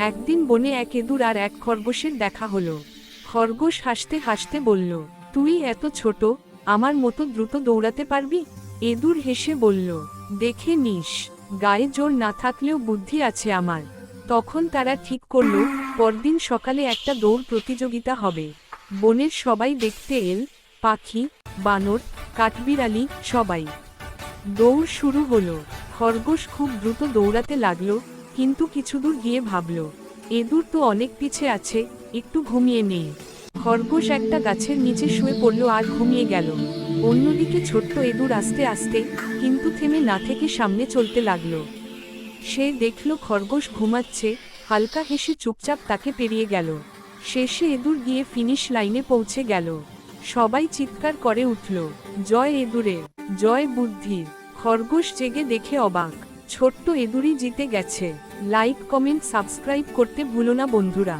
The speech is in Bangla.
একদিন বনে এক ইঁদুর আর এক খরগোশের দেখা হলো। খরগোশ হাসতে হাসতে বলল, তুই এত ছোট, আমার মতো দ্রুত দৌড়াতে পারবি? ইঁদুর হেসে বলল, দেখে নিস, গায়ে জোর না থাকলেও বুদ্ধি আছে আমার। তখন তারা ঠিক করল, পরদিন সকালে একটা দৌড় প্রতিযোগিতা হবে। বনের সবাই দেখতে এল, পাখি, বানর, কাঠবিড়ালি, সবাই। দৌড় শুরু হলো। খরগোশ খুব দ্রুত দৌড়াতে লাগলো, কিন্তু কিছুদূর গিয়ে ভাবল, ইঁদুর তো অনেক পিছে আছে, একটু ঘুমিয়ে নেই। খরগোশ একটা গাছের নিচে শুয়ে পড়ল আর ঘুমিয়ে গেল। অন্যদিকে ছোট্ট ইঁদুর আস্তে আস্তে, কিন্তু থেমে না থেকে সামনে চলতে লাগলো। সে দেখল খরগোশ ঘুমাচ্ছে, হালকা হেসে চুপচাপ তাকে পেরিয়ে গেল। শেষে ইঁদুর গিয়ে ফিনিশ লাইনে পৌঁছে গেল। সবাই চিৎকার করে উঠল, জয় ইঁদুরের, জয় বুদ্ধির। খরগোশ জেগে দেখে অবাক, ছোট্ট ইঁদুরই জিতে গেছে। লাইক, কমেন্ট, সাবস্ক্রাইব করতে ভুলো না বন্ধুরা।